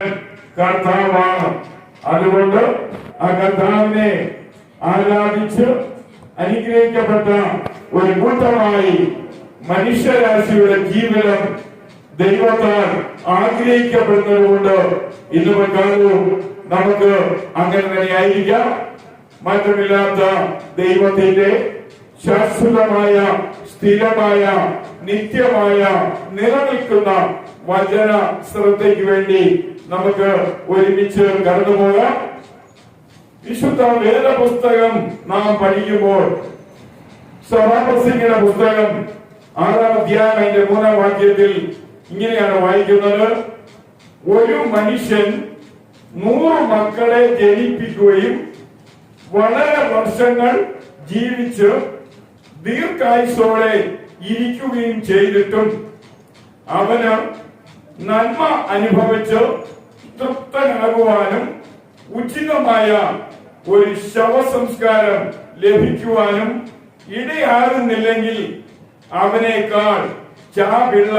കർത്താവാണ്. അതുകൊണ്ട് ആ കർത്താവിനെ ആരാധിച്ച് അനുഗ്രഹിക്കപ്പെട്ട ഒരു കൂട്ടമായി മനുഷ്യരാശിയുടെ ജീവിതം ദൈവത്താൽ ആഗ്രഹിക്കപ്പെടുന്നതുകൊണ്ട് ഇന്ന് പ്രകാരവും നമുക്ക് അങ്ങനെ തന്നെ ആയിരിക്കാം. മാറ്റമില്ലാത്ത ദൈവത്തിന്റെ ശാശ്വതമായ സ്ഥിരമായ നിത്യമായ നിലനിൽക്കുന്ന വചന ശ്രദ്ധയ്ക്ക് വേണ്ടി നമുക്ക് ഒരുമിച്ച് കടന്നുപോകാം. വിശുദ്ധ വേദപുസ്തകം നാം പഠിക്കുമ്പോൾ സഭാപ്രസംഗിയുടെ പുസ്തകം 6-ാം അധ്യായം അതിന്റെ 3-ാം വാക്യത്തിൽ ഇങ്ങനെയാണ് വായിക്കുന്നത്: ഒരു മനുഷ്യൻ 100 മക്കളെ ജനിപ്പിക്കുകയും വളരെ വർഷങ്ങൾ ജീവിച്ച് ദീർഘായുസ്സോടെ ഇരിക്കുകയും ചെയ്തിട്ടും അവന് നന്മ അനുഭവിച്ച് തൃപ്തനാകുവാനും ഉചിതമായ ഒരു ശവസംസ്കാരം ലഭിക്കുവാനും ഇടയാകുന്നില്ലെങ്കിൽ അവനേക്കാൾ ചാപിള്ള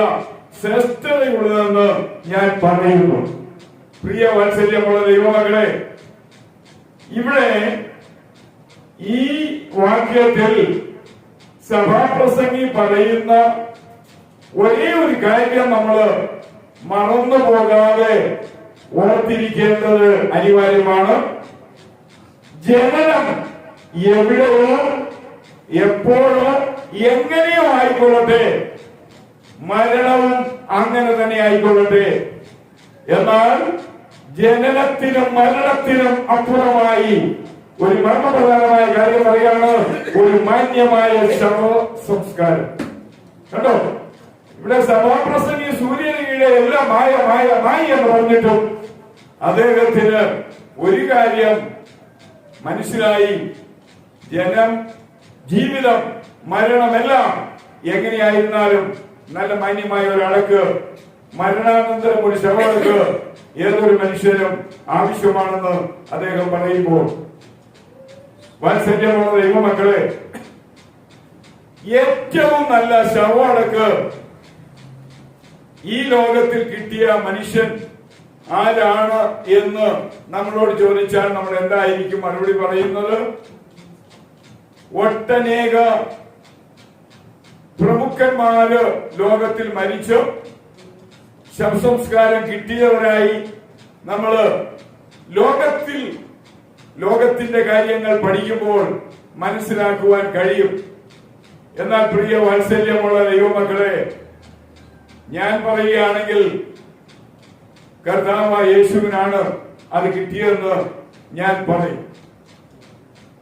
ശ്രേഷ്ഠതയുള്ളതെന്ന് ഞാൻ പറയുന്നു. പ്രിയ വാത്സല്യമുള്ള ദൈവമക്കളെ, ഇവിടെ ഈ വാക്യത്തിൽ സഭാപ്രസംഗി പറയുന്ന ഒരേ ഒരു കാര്യം നമ്മൾ മറന്നു പോകാതെ ഓർത്തിരിക്കേണ്ടത് അനിവാര്യമാണ്. ജനനം എവിടെയോ എപ്പോഴോ എങ്ങനെയോ ആയിക്കൊള്ളട്ടെ, മരണവും അങ്ങനെ തന്നെ ആയിക്കൊള്ളട്ടെ. എന്നാൽ ജനനത്തിനും മരണത്തിനും അപ്പുറമായി ഒരു മർമ്മപ്രധാനമായ കാര്യം പറയാണ്: ഒരു മാന്യമായ ശവ സംസ്കാരം. കണ്ടോ, ഇവിടെ സഭാപ്രസംഗി സൂര്യന് കീഴെ എല്ലാം മായ മായ മായ എന്ന് പറഞ്ഞിട്ടും അദ്ദേഹത്തിന് ഒരു കാര്യം മനസ്സിലായി: ജനം, ജീവിതം, മരണമെല്ലാം എങ്ങനെയായിരുന്നാലും നല്ല മാന്യമായ ഒരടക്ക്, മരണാനന്തരം ഒരു ശവടക്ക് ഏതൊരു മനുഷ്യനും ആവശ്യമാണെന്ന് അദ്ദേഹം പറയുമ്പോൾ, വാത്സല്യമുള്ള ദൈവമക്കളെ, ഏറ്റവും നല്ല ശവടക്ക് ഈ ലോകത്തിൽ കിട്ടിയ മനുഷ്യൻ ആരാണ് എന്ന് നമ്മളോട് ചോദിച്ചാൽ നമ്മൾ എന്തായിരിക്കും മറുപടി പറയുന്നത്? ഒട്ടനേക പ്രമുഖന്മാര് ലോകത്തിൽ മരിച്ചു ശവസംസ്കാരം കിട്ടിയവരായി നമ്മള് ലോകത്തിന്റെ കാര്യങ്ങൾ പഠിക്കുമ്പോൾ മനസ്സിലാക്കുവാൻ കഴിയും. എന്നാൽ പ്രിയ വാത്സല്യമുള്ള ദൈവമക്കളെ, ഞാൻ പറയുകയാണെങ്കിൽ കർത്താവായ യേശുവിനാണ് അത് കിട്ടിയതെന്ന് ഞാൻ പറയും.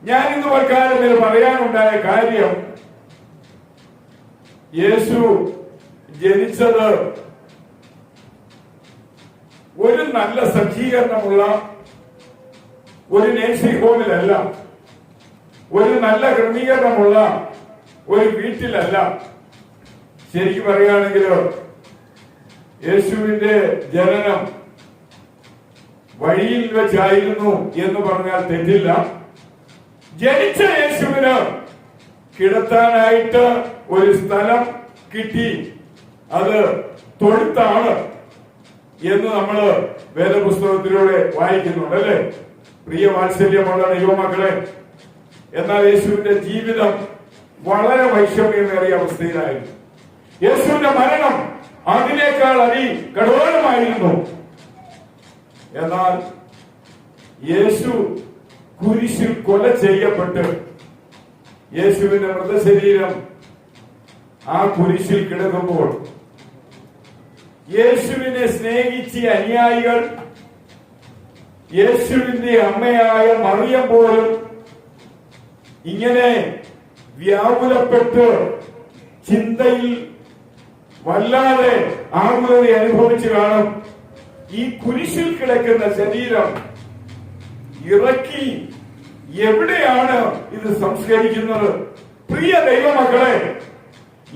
ഞാൻ ഇന്ന് തൽക്കാലം പറയാനുണ്ടായ കാര്യം, യേശു ജനിച്ചത് ഒരു നല്ല സജ്ജീകരണമുള്ള ഒരു നേഴ്സിംഗ് ഹോമിലല്ല, ഒരു നല്ല ക്രമീകരണമുള്ള ഒരു വീട്ടിലല്ല. ശരിക്കും പറയുകയാണെങ്കിൽ യേശുവിന്റെ ജനനം വഴിയിൽ വെച്ചായിരുന്നു എന്ന് പറഞ്ഞാൽ തെറ്റില്ല. ജനിച്ച യേശുവിന് കിടത്താനായിട്ട് ഒരു സ്ഥലം കിട്ടി, അത് തൊഴുത്താണ് എന്ന് നമ്മൾ വേദപുസ്തകത്തിലൂടെ വായിക്കുന്നുണ്ട്, അല്ലെ പ്രിയ വാത്സല്യമുള്ള ദൈവമക്കളെ? എന്നാൽ യേശുവിന്റെ ജീവിതം വളരെ വൈഷമ്യമേറിയ അവസ്ഥയിലായിരുന്നു. യേശുവിന്റെ മരണം അതിനേക്കാൾ കഠോരമായിരുന്നു. എന്നാൽ യേശു കുരിശിൽ കൊല ചെയ്യപ്പെട്ട് യേശുവിന്റെ മൃതശരീരം ആ കുരിശിൽ കിടക്കുമ്പോൾ യേശുവിനെ സ്നേഹിച്ച അനുയായികൾ, യേശുവിന്റെ അമ്മയായ മറിയം പോലും ഇങ്ങനെ വ്യാകുലപ്പെട്ട് ചിന്തയിൽ വല്ലാതെ ആകുലത അനുഭവിച്ചു കാണും. ഈ കുരിശിൽ കിടക്കുന്ന ശരീരം ഇറക്കി എവിടെയാണ് ഇത് സംസ്കരിക്കുന്നത്? പ്രിയ ദൈവമക്കളെ,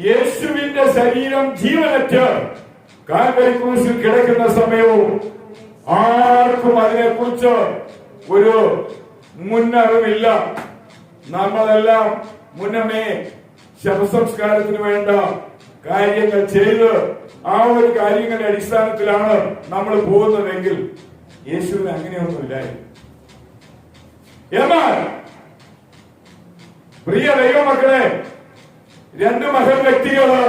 യേശുവിന്റെ ശരീരം ജീവനറ്റ് കാൽവരി ക്രൂശിൽ കിടക്കുന്ന സമയവും ആർക്കും അതിനെക്കുറിച്ച് ഒരു മുന്നറിവില്ല. നമ്മളെല്ലാം മുന്നമേ ശവസംസ്കാരത്തിന് വേണ്ട കാര്യങ്ങൾ ചെയ്ത് ആ ഒരു കാര്യങ്ങളുടെ അടിസ്ഥാനത്തിലാണ് നമ്മൾ പോകുന്നതെങ്കിൽ യേശുവിന് അങ്ങനെയൊന്നുമില്ലായിരുന്നു. എന്നാൽ പ്രിയ ദൈവമക്കളെ, രണ്ട് മഹൽ വ്യക്തികള്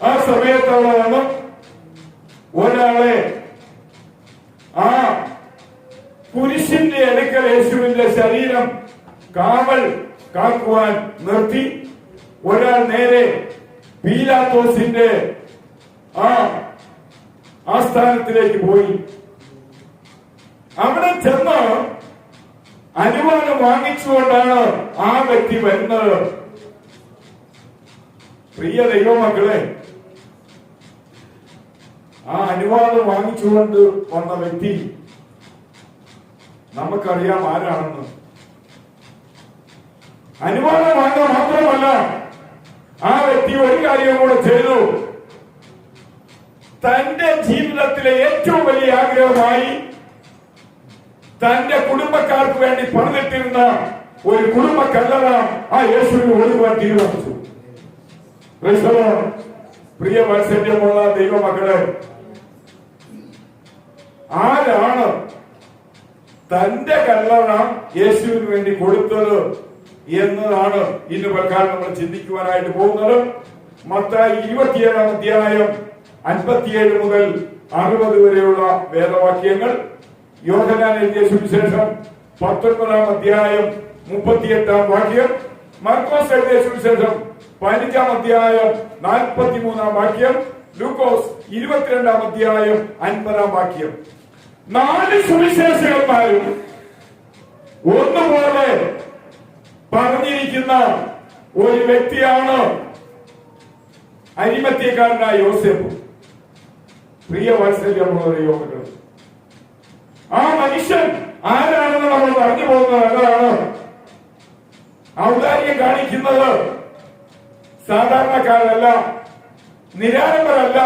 ആ സമയത്തുള്ളതാണ്. ഒരാളെ ആ കുരിശിന്റെ അടുക്കൽ യേശുവിന്റെ ശരീരം കാവൽ കാക്കുവാൻ നിർത്തി. ഒരാൾ നേരെ പീലാത്തോസിന്റെ ആസ്ഥാനത്തിലേക്ക് പോയി. അവിടെ ചെന്ന് അനുവാദം വാങ്ങിച്ചുകൊണ്ടാണ് ആ വ്യക്തി വരുന്നത്. പ്രിയ ദൈവമക്കളെ, ആ അനുവാദം വാങ്ങിച്ചുകൊണ്ട് വന്ന വ്യക്തി നമുക്കറിയാം ആരാണെന്ന്. അനുവാദം വാങ്ങുക മാത്രമല്ല, ആ വ്യക്തി ഒരു കാര്യം കൂടെ ചെയ്തു. തന്റെ ജീവിതത്തിലെ ഏറ്റവും വലിയ ആഗ്രഹമായി തന്റെ കുടുംബക്കാർക്ക് വേണ്ടി പണിതിട്ടിരുന്ന ഒരു കുടുംബ കല്ലറ ആ യേശുവിന് ഒഴുകുവാൻ തീരുമാനിച്ചു. പ്രിയ വാത്സല്യമുള്ള ദൈവമക്കളെ, ആരാണ് തന്റെ കല്ലറ യേശുവിന് വേണ്ടി കൊടുത്തത് എന്നതാണ് ഇന്ന് പ്രകാരം നമ്മൾ ചിന്തിക്കുവാനായിട്ട് പോകുന്നത്. മത്തായി 27 അധ്യായം 57 മുതൽ 60 വരെയുള്ള വേദവാക്യങ്ങൾ, യോഹന്നാൻ എഴുതിയ സുവിശേഷം 19 അധ്യായം 38 വാക്യം, മർക്കോസ് എഴുതിയ സുവിശേഷം 15 അധ്യായം 43 വാക്യം, ലൂക്കോസ് 22 അധ്യായം 50 വാക്യം. 4 സുവിശേഷകന്മാരും ഒന്നുപോലെ പറഞ്ഞിരിക്കുന്ന ഒരു വ്യക്തിയാണ് അരിമത്യക്കാരനായ യോസേഫ്. പ്രിയ വാത്സല്യമുള്ള ദൈവമക്കളെ, ആ മനുഷ്യൻ ആരാണെന്ന് നമ്മൾ പറഞ്ഞു പോകുന്നത് അതാണ്. ഔദാര്യം കാണിക്കുന്നത് സാധാരണക്കാരല്ല, നിരാലംബരല്ല.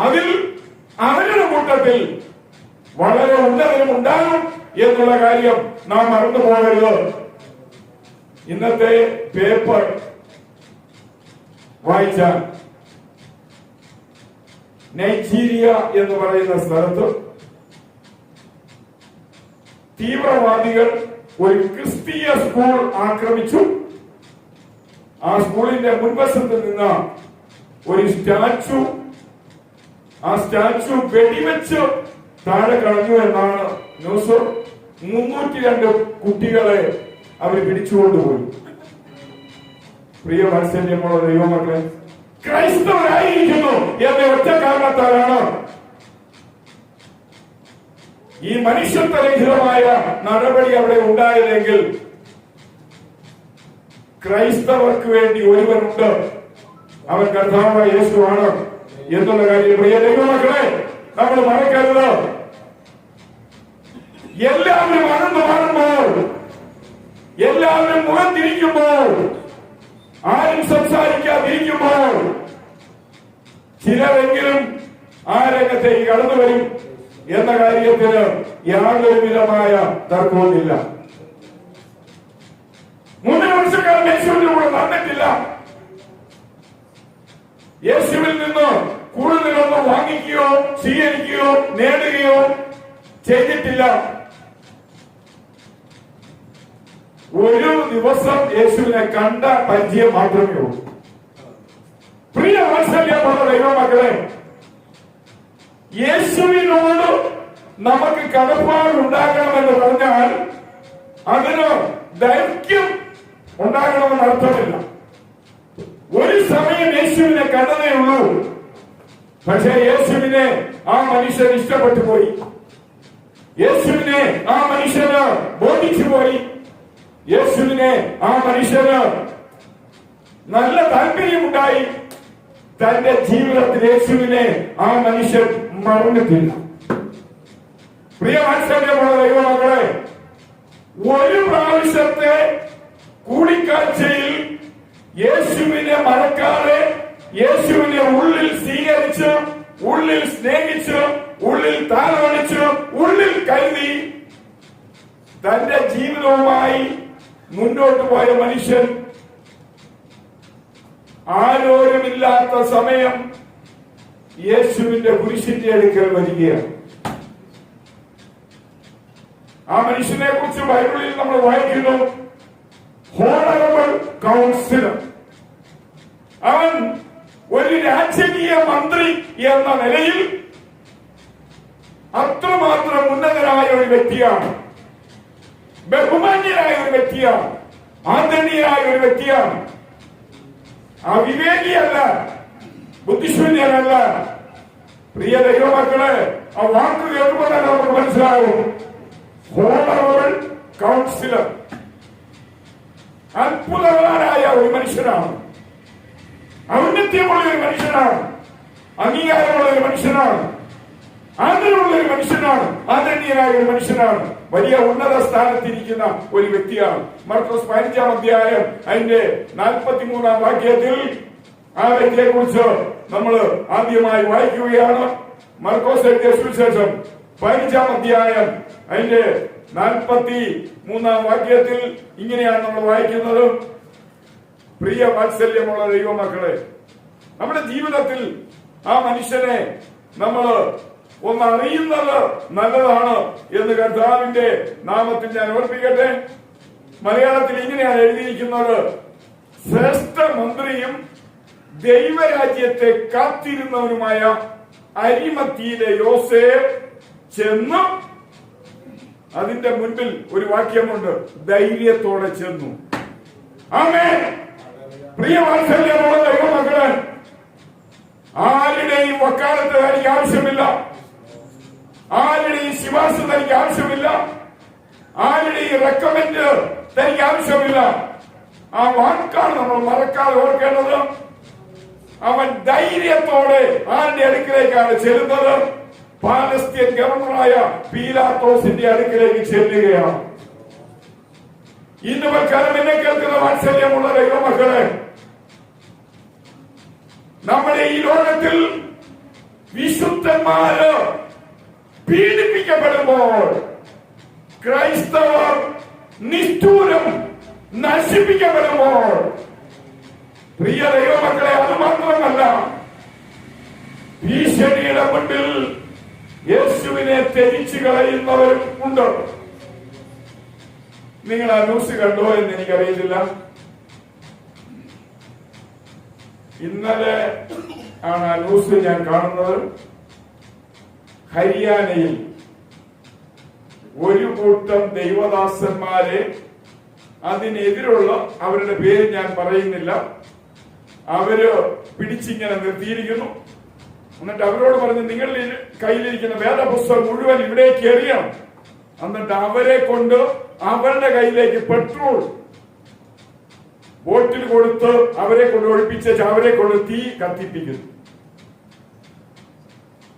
അതിൽ അവരുടെ കൂട്ടത്തിൽ വളരെ ഉന്നതനും ഉണ്ടാകും എന്നുള്ള കാര്യം നാം മറന്നു പോകരുത്. ഇന്നത്തെ പേപ്പർ വായിച്ചാൽ നൈജീരിയ എന്ന് പറയുന്ന സ്ഥലത്ത് തീവ്രവാദികൾ ഒരു ക്രിസ്തീയ സ്കൂൾ ആക്രമിച്ചു. ആ സ്കൂളിന്റെ മുൻവശത്ത് നിന്ന് ഒരു സ്റ്റാച്ചു, ആ സ്റ്റാച്ചു വെടിവെച്ച് താഴെ കളഞ്ഞു എന്നാണ് ന്യൂസ്. 302 കുട്ടികളെ അവർ പിടിച്ചുകൊണ്ടുപോയി. പ്രിയ വാത്സല്യമുള്ള ദൈവമക്കളെ, ക്രൈസ്തവരായിരിക്കുന്നു എന്ന ഒറ്റ കാരണത്താലാണ് ഈ മനുഷ്യത്വരഹിതമായ നടപടി അവിടെ ഉണ്ടായതെങ്കിൽ ക്രൈസ്തവർക്ക് വേണ്ടി ഒരുവനുണ്ട്, അവൻ കർത്താവായ യേശുവാണ് എന്നുള്ള കാര്യം പ്രിയ ദൈവമക്കളെ നമ്മൾ മറക്കരുത്. എല്ലാവരും അകന്നു മാറുമ്പോൾ, എല്ലാവരും മുഖം തിരിക്കുമ്പോൾ, ആരും സംസാരിക്കാതിരിക്കുമ്പോൾ ചിലരെങ്കിലും ആ രംഗത്തേക്ക് കടന്നു വരും എന്ന കാര്യത്തിന് യാതൊരു വിധമായ തർക്കവുമില്ല. 3 വർഷക്കാലം യേശുവിന്റെ കൂടെ നടന്നിട്ടില്ല. യേശുവിൽ നിന്ന് കൂടുതലൊന്നും വാങ്ങിക്കുകയോ സ്വീകരിക്കുകയോ നേടുകയോ ചെയ്തിട്ടില്ല. ഒരു ദിവസം യേശുവിനെ കണ്ട പരിചയം മാത്രമേ ഉള്ളൂ. പ്രിയ വാത്സല്യമുള്ള ദൈവമക്കളെ, യേശുവിനോട് നമുക്ക് കടപ്പാടുണ്ടാകണമെന്ന് പറഞ്ഞാൽ അതിന് ദൈർഘ്യം ഉണ്ടാകണമെന്ന് അർത്ഥമില്ല. ഒരു സമയം യേശുവിനെ കണ്ടതേ ഉള്ളൂ, പക്ഷേ യേശുവിനെ ആ മനുഷ്യൻ ഇഷ്ടപ്പെട്ടു പോയി. യേശുവിനെ ആ മനുഷ്യന് ബോധിച്ചു പോയി. യേശുവിനെ ആ മനുഷ്യന് നല്ല താല്പര്യമുണ്ടായി. തന്റെ ജീവിതത്തിൽ യേശുവിനെ ആ മനുഷ്യൻ മറന്നിട്ടില്ല. പ്രിയ വാത്സല്യമുള്ള ദൈവമക്കളെ, ഒരു പ്രാവശ്യത്തെ കൂടിക്കാഴ്ചയിൽ യേശുവിനെ മറക്കാതെ, യേശുവിനെ ഉള്ളിൽ സ്വീകരിച്ച്, ഉള്ളിൽ സ്നേഹിച്ച്, ഉള്ളിൽ താലോലിച്ച്, ഉള്ളിൽ കരുതി തന്റെ ജീവിതവുമായി മുന്നോട്ട് പോയ മനുഷ്യൻ ആരോരുമില്ലാത്ത സമയം യേശുവിന്റെ കുരിശിന്റെ അടുക്കൽ വരികയാണ്. ആ മനുഷ്യനെ കുറിച്ച് ബൈബിളിൽ നമ്മൾ വായിക്കുന്നു, ഹോണറബിൾ കൗൺസിലർ. അവൻ ഒരു രാജകീയ മന്ത്രി എന്ന നിലയിൽ അത്രമാത്രം ഉന്നതനായ ഒരു വ്യക്തിയാണ്, ബഹുമാന്യനായ ഒരു വ്യക്തിയാണ്, ആദരണീയനായ ഒരു വ്യക്തിയാണ്. അവിവേകിയല്ല, ബുദ്ധിശൂന്യനല്ല. പ്രിയ ദൈവമക്കളെ, ആ വാക്ക് കേൾക്കുമ്പോൾ തന്നെ നമുക്ക് മനസ്സിലാകും. ഹോണറബിൾ കൗൺസിലർ, അത്ഭുതവാനായ ഒരു മനുഷ്യനാണ്, ഔന്നത്യമുള്ള ഒരു മനുഷ്യനാണ്, അംഗീകാരമുള്ള ഒരു മനുഷ്യനാണ്, ആദരവുള്ള ഒരു മനുഷ്യനാണ്, ആദരണീയനായ ഒരു മനുഷ്യനാണ്, വലിയ ഉന്നത സ്ഥാനത്തിരിക്കുന്ന ഒരു വ്യക്തിയാണ്. മർക്കോസ് 15-ാം അധ്യായം അതിന്റെ 43-ാം വാക്യത്തിൽ ആ വ്യക്തിയെ കുറിച്ച് നമ്മൾ ആദ്യമായി വായിക്കുകയാണ്. മർക്കോസ് എഴുതിയ സുവിശേഷം 15-ാം അധ്യായം അതിന്റെ 43-ാം വാക്യത്തിൽ ഇങ്ങനെയാണ് നമ്മൾ വായിക്കുന്നത്. പ്രിയ വാത്സല്യമുള്ള ദൈവമക്കളെ, നമ്മുടെ ജീവിതത്തിൽ ആ മനുഷ്യനെ നമ്മൾ ഒന്ന് അറിയുന്നത് നല്ലതാണ് എന്ന് കർത്താവിന്റെ നാമത്തിൽ ഞാൻ ഓർപ്പിക്കട്ടെ. മലയാളത്തിൽ ഇങ്ങനെയാണ് എഴുതിയിരിക്കുന്നത്: ശ്രേഷ്ഠ മന്ത്രിയും ദൈവരാജ്യത്തെ കാത്തിരുന്നവനുമായ അരിമത്തിയിലെ യോസേഫ് ചെന്നു. അതിന്റെ മുൻപിൽ ഒരു വാക്യമുണ്ട്, ധൈര്യത്തോടെ ചെന്നു. ആമേൻ. പ്രിയ വാത്സല്യമുള്ള ദൈവമക്കളെ, ആരുടെയും വക്കാലത്ത് തനിക്ക് ആവശ്യമില്ല, ആരുടെയും ശിപാർശ തനിക്ക് ആവശ്യമില്ല, ആരുടെയും റെക്കമെൻഡ് തനിക്ക് ആവശ്യമില്ല. ആ വാക്കാണ് നമ്മൾ മറക്കാതെ ഓർക്കേണ്ടത്. അവൻ ധൈര്യത്തോടെ ആരുടെ അടുക്കിലേക്കാണ് ചെല്ലുന്നത്? പാലസ്തീൻ ഗവർണറായ പീലാത്തോസിന്റെ അടുക്കിലേക്ക് ചെല്ലുകയാണ്. ഇന്ന് വൽക്കാലം എന്നെ കേൾക്കുന്ന വാത്സല്യമുള്ള ദൈവമക്കളെ, നമ്മുടെ ഈ ലോകത്തിൽ വിശുദ്ധന്മാര് പീഡിപ്പിക്കപ്പെടുമ്പോൾ, ക്രൈസ്തവർ നിഷ്ഠൂരം നശിപ്പിക്കപ്പെടുമ്പോൾ, പ്രിയ ദൈവമക്കളെ, അത് മാത്രമല്ല, ഭീഷണിയുടെ മുൻപിൽ യേശുവിനെ ത്യജിച്ചു കളയുന്നവരും ഉണ്ട്. നിങ്ങൾ ആ ന്യൂസ് കണ്ടോ എന്ന് എനിക്കറിയില്ല. ഇന്നലെ ആണ് ആ ന്യൂസ് ഞാൻ കാണുന്നത്. ഹരിയാനയിൽ ഒരു കൂട്ടം ദൈവദാസന്മാരെ, അതിനെതിരുള്ള അവരുടെ പേര് ഞാൻ പറയുന്നില്ല, അവര് പിടിച്ചിങ്ങനെ നിർത്തിയിരിക്കുന്നു. എന്നിട്ട് അവരോട് പറഞ്ഞ് നിങ്ങളുടെ കയ്യിലിരിക്കുന്ന വേദപുസ്തകം മുഴുവൻ ഇവിടേക്ക് എറിയണം. എന്നിട്ട് അവരെ കൊണ്ട് അവരുടെ കയ്യിലേക്ക് പെട്രോൾ ബോട്ടിൽ കൊടുത്ത് അവരെ കൊണ്ട് ഒഴിപ്പിച്ച് അവരെ കൊണ്ട് തീ കത്തിപ്പിക്കുന്നു.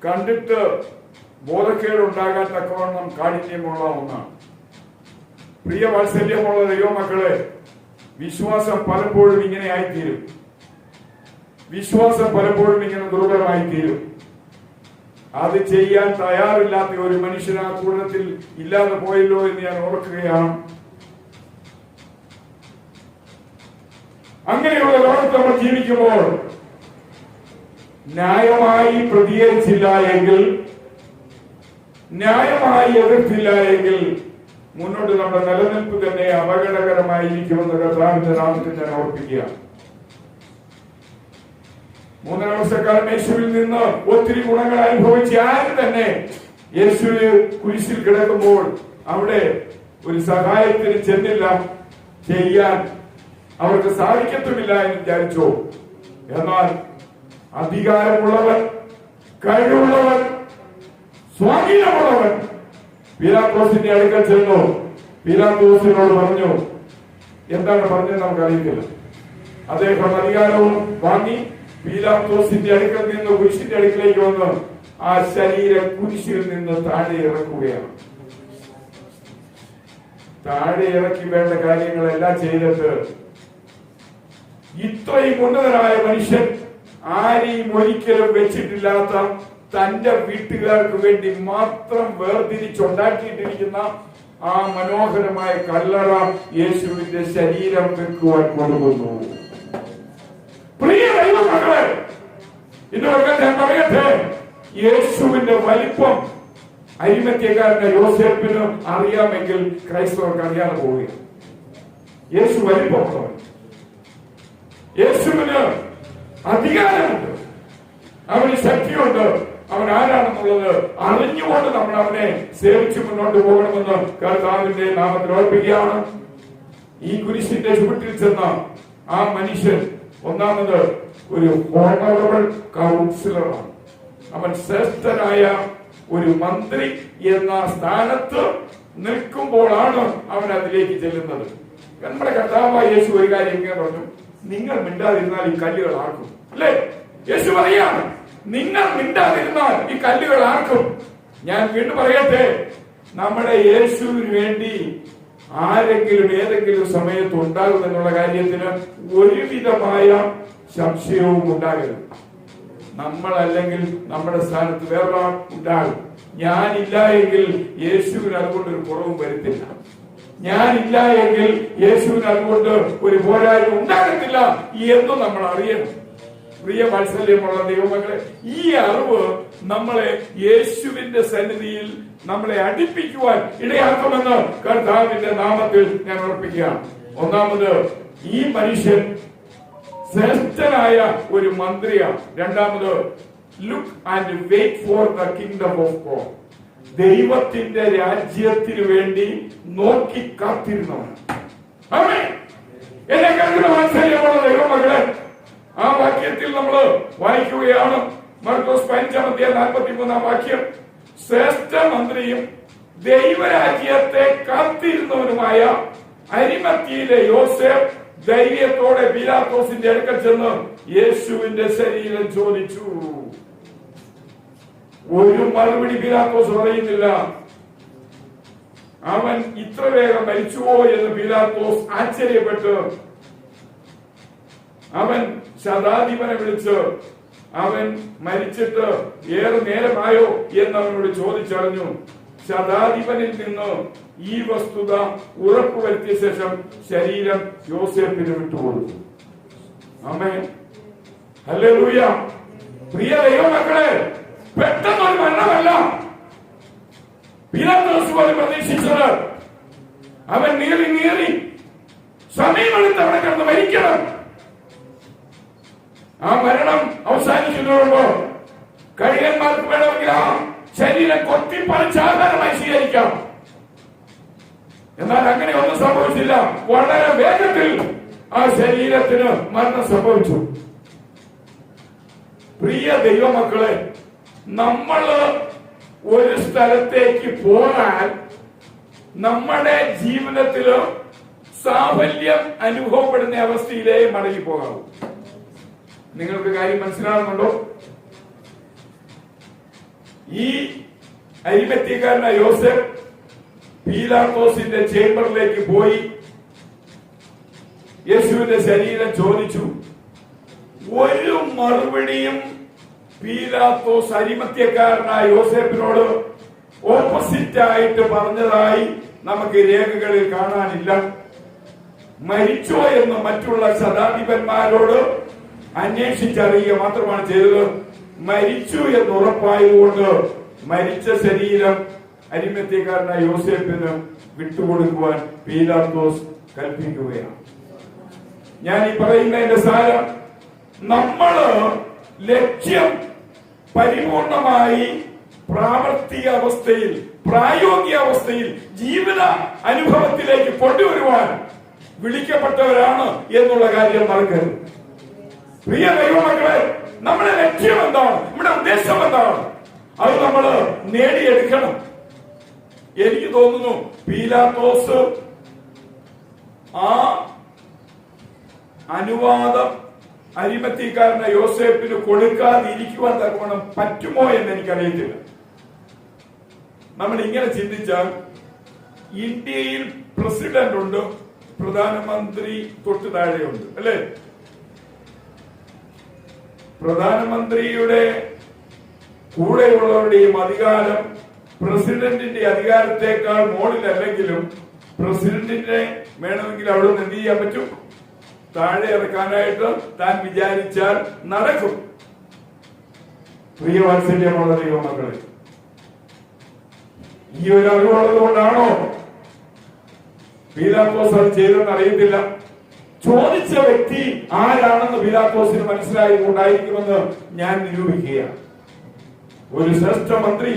കണ്ടിട്ട് ബോധക്കേടുണ്ടാകാൻ തക്കവണ്ണം കാഠിന്യമുള്ള ഒന്നാണ്. പ്രിയ വാത്സല്യമുള്ള ദൈവമക്കളെ, വിശ്വാസം പലപ്പോഴും ഇങ്ങനെ ആയിത്തീരും, വിശ്വാസം പലപ്പോഴും ഇങ്ങനെ ദുർബലമായിത്തീരും. അത് ചെയ്യാൻ തയ്യാറില്ലാത്ത ഒരു മനുഷ്യൻ ആ കൂട്ടത്തിൽ ഇല്ലാതെ പോയല്ലോ എന്ന് ഞാൻ ഓർക്കുകയാണ്. അങ്ങനെയുള്ള ലോകത്ത് നമ്മൾ ജീവിക്കുമ്പോൾ ന്യായമായി പ്രതികരിച്ചില്ല എങ്കിൽ, ന്യായമായി എതിർത്തില്ല എങ്കിൽ മുന്നോട്ട് നമ്മുടെ നിലനിൽപ്പ് തന്നെ അപകടകരമായിരിക്കുമെന്ന് കർത്താവിന്റെ നാമത്തിൽ ഞാൻ ഓർപ്പിക്കുക. മൂന്നാം വർഷക്കാരൻ യേശുവിൽ നിന്ന് ഒത്തിരി ഗുണങ്ങൾ അനുഭവിച്ച ആരും തന്നെ യേശു കുരിശിൽ കിടക്കുമ്പോൾ അവിടെ ഒരു സഹായത്തിന് ചെന്നില്ല, ചെയ്യാൻ അവർക്ക് സാധിക്കത്തുമില്ല എന്ന് വിചാരിച്ചു. എന്നാൽ അധികാരമുള്ളവൻ, കഴിവുള്ളവൻ, സ്വാധീനമുള്ളവൻ പീലാത്തോസിന്റെ അടുക്കൽ ചെന്നു. പീലാത്തോസിനോട് പറഞ്ഞു, എന്താണ് പറഞ്ഞത് നമുക്കറിയില്ല. അദ്ദേഹം അധികാരവും വാങ്ങി പീലാത്തോസിന്റെ അടുക്കൽ നിന്ന് കുരിശിന്റെ അടുക്കിലേക്ക് വന്ന് ആ ശരീരം കുരിശിൽ നിന്ന് താഴെ ഇറക്കുകയാണ്. താഴെ ഇറക്കി വേണ്ട കാര്യങ്ങളെല്ലാം ചെയ്തിട്ട് ഇത്രയും ഉന്നതനായ മനുഷ്യൻ ആരെയും ഒരിക്കലും വെച്ചിട്ടില്ലാത്ത തന്റെ വീട്ടുകാർക്ക് വേണ്ടി മാത്രം വേർതിരിച്ചുണ്ടാക്കിയിട്ടിരിക്കുന്ന ആ മനോഹരമായ കല്ലറ യേശുവിന്റെ ശരീരം വെക്കുവാൻ കൊണ്ടുവന്നു. പ്രിയ ദൈവമക്കളെ, ഇന്നൊക്കെ ഞാൻ പറയട്ടെ, യേശുവിന്റെ വലിപ്പം അരിമത്യക്കാരന്റെ യോസേപ്പിന് അറിയാമെങ്കിൽ ക്രൈസ്തവർക്ക് അറിയാതെ പോവുകയാണ്. യേശു വലിപ്പമുള്ളവൻ, യേശുവിന് അധികാരമുണ്ട്, അവന് ശക്തിയുണ്ട്. അവൻ ആരാണെന്നുള്ളത് അറിഞ്ഞുകൊണ്ട് നമ്മൾ അവനെ സേവിച്ച് മുന്നോട്ട് പോകണമെന്ന് കർത്താവിന്റെ നാമത്തിൽ ഓർപ്പിക്കുകയാണ്. ഈ കുരിശിന്റെ ചുവട്ടിൽ ചെന്ന ആ മനുഷ്യൻ ഒന്നാമത് ഒരു ഹോണറബിൾ കൗൺസിലറാണ്. അവൻ ശ്രേഷ്ഠനായ ഒരു മന്ത്രി എന്ന സ്ഥാനത്ത് നിൽക്കുമ്പോഴാണ് അവൻ അതിലേക്ക് ചെല്ലുന്നത്. നമ്മുടെ കർത്താവായ യേശു ഒരു കാര്യം ഇങ്ങനെ പറഞ്ഞു, നിങ്ങൾ മിണ്ടാതിരുന്നാൽ ഈ കല്ലുകൾ ആർക്കും. അല്ലേ? യേശു പറയാണ്, നിങ്ങൾ മിണ്ടാതിരുന്നാൽ ഈ കല്ലുകൾ ആർക്കും. ഞാൻ വീണ്ടും പറയട്ടെ, നമ്മുടെ യേശുവിന് വേണ്ടി ആരെങ്കിലും ഏതെങ്കിലും സമയത്ത് ഉണ്ടാകുമെന്നുള്ള കാര്യത്തിന് ഒരുവിധമായ സംശയവും ഉണ്ടാകരുത്. നമ്മളല്ലെങ്കിൽ നമ്മുടെ സ്ഥാനത്ത് വേറൊരാൾ ഉണ്ടാകും. ഞാനില്ല എങ്കിൽ യേശുവിന് അതുകൊണ്ടൊരു കുറവും വരുത്തില്ല. ഞാനില്ല എങ്കിൽ യേശുവിന് അതുകൊണ്ട് ഒരു പോരായ്മ ഉണ്ടാകത്തില്ല എന്ന് നമ്മൾ അറിയണം. പ്രിയ വാത്സല്യമുള്ള ദൈവമക്കളെ, ഈ അറിവ് നമ്മളെ യേശുവിന്റെ സന്നിധിയിൽ നമ്മളെ അടുപ്പിക്കുവാൻ ഇടയാക്കുമെന്ന് കർത്താവിന്റെ നാമത്തിൽ ഞാൻ ഉറപ്പിക്കുകയാണ്. ഒന്നാമത്, ഈ മനുഷ്യൻ ശ്രേഷ്ഠനായ ഒരു മന്ത്രിയാണ്. രണ്ടാമത്, look and wait for the kingdom of God. ദൈവത്തിന്റെ രാജ്യത്തിന് വേണ്ടി നോക്കി കാത്തിരുന്നവൻ. എന്നെ കേൾക്കുന്ന വാത്സല്യമുള്ള ദൈവമക്കളെ, ആ വാക്യത്തിൽ നമ്മൾ വായിക്കുകയാണ്. മർക്കോസ് 15:43 വാക്യം. ശ്രേഷ്ഠ മന്ത്രിയും ദൈവരാജ്യത്തെ കാത്തിരുന്നവനുമായ അരിമത്തിയിലെ യോസേഫ് ധൈര്യത്തോടെ പീലാത്തോസിന്റെ അടുക്കൽ ചെന്ന് യേശുവിന്റെ ശരീരം ചോദിച്ചു. ഒരു മറുപടി പീലാത്തോസ് പറയുന്നില്ല. അവൻ ഇത്ര വേഗം മരിച്ചുവോ എന്ന് പീലാത്തോസ് ആശ്ചര്യപ്പെട്ട് അവൻ ശതാധിപനെ വിളിച്ച് അവൻ മരിച്ചിട്ട് ഏറെ നേരമായോ എന്ന് അവനോട് ചോദിച്ചറിഞ്ഞു. ശതാധിപനിൽ നിന്ന് ഈ വസ്തുത ഉറപ്പുവരുത്തിയ ശേഷം ശരീരം യോസേപ്പിന് വിട്ടുകൊടുത്തു. ആമേൻ, ഹല്ലേലൂയ. പ്രിയ ദൈവമക്കളെ, പെട്ടെന്നൊരു മരണമല്ല പീലാത്തോസ് പോലും പ്രതീക്ഷിച്ചത്. അവൻ നീറി സമയമെടുത്ത് അവിടെ കിടന്ന് മരിക്കണം. ആ മരണം അവസാനിക്കുന്നതുകൊണ്ടോ കഴുകന്മാർക്ക് വേണമെങ്കിൽ ആ ശരീരം കൊത്തിപ്പറിച്ച് ആഹാരമായി സ്വീകരിക്കാം. എന്നാൽ അങ്ങനെ ഒന്നും സംഭവിച്ചില്ല. വളരെ വേഗത്തിൽ ആ ശരീരത്തിന് മരണം സംഭവിച്ചു. പ്രിയ ദൈവമക്കളെ, നമ്മള് ഒരു സ്ഥലത്തേക്ക് പോയാൽ നമ്മുടെ ജീവിതത്തില് സാഫല്യം അനുഭവപ്പെടുന്ന അവസ്ഥയിലേ മടങ്ങി പോകാവൂ. നിങ്ങൾക്ക് കാര്യം മനസ്സിലാകുന്നുണ്ടോ? ഈ അരിമത്യക്കാരനായ യോസേഫ് പീലാത്തോസിന്റെ ചേംബറിലേക്ക് പോയി യേശുവിന്റെ ശരീരം ചോദിച്ചു. ഒരു മറുപടിയും പീലാത്തോസ് അരിമത്യക്കാരനായ യോസേഫിനോട് ഓപ്പോസിറ്റ് ആയിട്ട് പറഞ്ഞതായി നമുക്ക് രേഖകളിൽ കാണാനില്ല. മരിച്ചോ എന്ന് മറ്റുള്ള ശതാധിപന്മാരോട് അന്വേഷിച്ചറിയുക മാത്രമാണ് ചെയ്തത്. മരിച്ചു എന്ന് ഉറപ്പായതുകൊണ്ട് മരിച്ച ശരീരം അരിമത്യക്കാരനായ യോസേഫിന് വിട്ടുകൊടുക്കുവാൻ പീലാത്തോസ് കൽപ്പിക്കുകയാണ്. ഞാൻ ഈ പറയുന്നതിന്റെ സാരം, നമ്മള് ലക്ഷ്യം പരിപൂർണമായി പ്രാവർത്തിക അവസ്ഥയിൽ, പ്രായോഗിക അവസ്ഥയിൽ, ജീവിത അനുഭവത്തിലേക്ക് കൊണ്ടുവരുവാൻ വിളിക്കപ്പെട്ടവരാണ് എന്നുള്ള കാര്യം മറക്കരുത്. പ്രിയ ദൈവമക്കളെ, നമ്മുടെ ലക്ഷ്യം എന്താണ്? നമ്മുടെ ഉദ്ദേശം എന്താണ്? അത് നമ്മൾ നേടിയെടുക്കണം. എനിക്ക് തോന്നുന്നു പീലാത്തോസ് ആ അനുവാദം അരിമത്യക്കാരനായ യോസേഫിന് കൊടുക്കാതിരിക്കുവാൻ തക്കവണ്ണം പറ്റുമോ എന്ന് എനിക്കറിയത്തില്ല. നമ്മൾ ഇങ്ങനെ ചിന്തിച്ചാൽ, ഇന്ത്യയിൽ പ്രസിഡന്റ് ഉണ്ട്, പ്രധാനമന്ത്രി തൊട്ട് താഴെയുണ്ട്, അല്ലേ? പ്രധാനമന്ത്രിയുടെ കൂടെയുള്ളവരുടെയും അധികാരം പ്രസിഡന്റിന്റെ അധികാരത്തെക്കാൾ മുകളിലല്ലെങ്കിലും പ്രസിഡന്റിനെ വേണമെങ്കിൽ അവിടെ നിന്ന് എന്ത് ചെയ്യാൻ പറ്റും? താഴെ ഇറക്കാനായിട്ട് താൻ വിചാരിച്ചാൽ നടക്കും. പ്രിയ വാത്സല്യമുള്ള ദൈവമക്കളെ, ഈ ഒരു അറിവുള്ളത് കൊണ്ടാണോ പീലാത്തോസ് അത് ചെയ്തെന്ന് അറിയത്തില്ല. ചോദിച്ച വ്യക്തി ആരാണെന്ന് പീലാത്തോസിന് മനസ്സിലായിട്ടുണ്ടായിരിക്കുമെന്ന് ഞാൻ നിരൂപിക്കുകയാണ്. ഒരു ശ്രേഷ്ഠ മന്ത്രി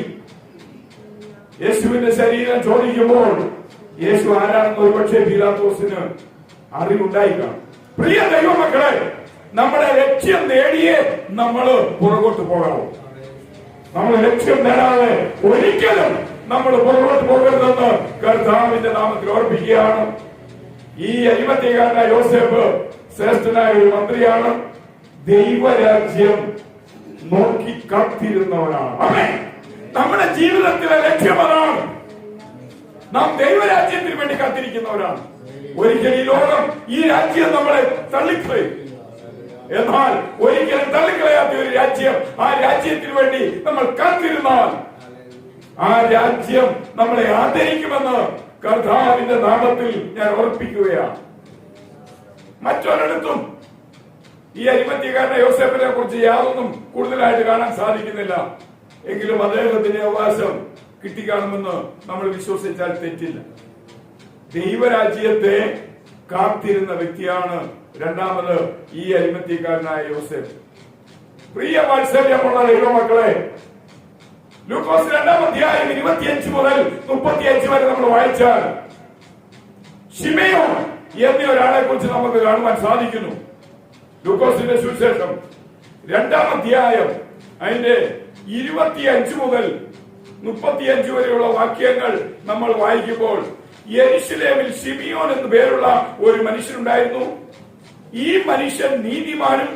യേശുവിന്റെ ശരീരം ചോദിക്കുമ്പോൾ യേശു ആരാണെന്ന് ഒരുപക്ഷെ പീലാത്തോസിന് അറിവുണ്ടായി കാണും. പ്രിയ ദൈവമക്കളെ, നമ്മുടെ ലക്ഷ്യം നേടിയേ നമ്മൾ പുറകോട്ട് പോകാവൂ. നമ്മൾ ലക്ഷ്യം നേടാതെ ഒരിക്കലും നമ്മൾ പുറകോട്ട് പോകരുതെന്ന് കർത്താവിന്റെ നാമത്തിൽ ഓർപ്പിക്കുകയാണ്. ഈ അരിമത്യക്കാരനായ യോസേഫ് ശ്രേഷ്ഠനായ ഒരു മന്ത്രിയാണ്. ദൈവരാജ്യം നോക്കി കാത്തിരുന്നവനാണ്. ആമേൻ. നമ്മുടെ ജീവിതത്തിലെ ലക്ഷ്യം അതാണ്. നാം ദൈവരാജ്യത്തിന് വേണ്ടി കാത്തിരിക്കുന്നവരാണ്. ഒരിക്കൽ ഈ ലോകം, ഈ രാജ്യം നമ്മളെ തള്ളിക്കളയും. എന്നാൽ ഒരിക്കലും തള്ളിക്കളയാത്ത ഒരു രാജ്യം, ആ രാജ്യത്തിന് വേണ്ടി നമ്മൾ കാത്തിരുന്നാൽ ആ രാജ്യം നമ്മളെ ആദരിക്കുമെന്ന് കർത്താവിന്റെ നാമത്തിൽ ഞാൻ ഓർപ്പിക്കുകയാണ്. മറ്റൊരിടത്തും ഈ അരിമത്യക്കാരനെ യോസേഫിനെ കുറിച്ച് യാതൊന്നും കൂടുതലായിട്ട് കാണാൻ സാധിക്കുന്നില്ല. എങ്കിലും അദ്ദേഹത്തിന്റെ അവകാശം കിട്ടിക്കാണുമെന്ന് നമ്മൾ വിശ്വസിച്ചാൽ തെറ്റില്ല. ദൈവരാജ്യത്തെ കാത്തിരുന്ന വ്യക്തിയാണ് രണ്ടാമത് ഈ അരിമത്യക്കാരനായ യോസേഫ്. പ്രിയ വാത്സല്യമുള്ള ദൈവമക്കളെ, ലൂക്കോസ് 2-ാം അധ്യായം 25 മുതൽ 35 വരെ നമ്മൾ വായിച്ചാൽ ശിമയോൻ എന്ന ഒരാളെ കുറിച്ച് നമുക്ക് കാണുവാൻ സാധിക്കുന്നു. ലൂക്കോസിന്റെ സുവിശേഷം 2-ാം അധ്യായം അതിന്റെ 25 മുതൽ 35 വരെയുള്ള വാക്യങ്ങൾ നമ്മൾ വായിക്കുമ്പോൾ യെരുശലേമിൽ ശിമിയോൻ എന്ന് പേരുള്ള ഒരു മനുഷ്യനുണ്ടായിരുന്നു. ഈ മനുഷ്യൻ നീതിമാനും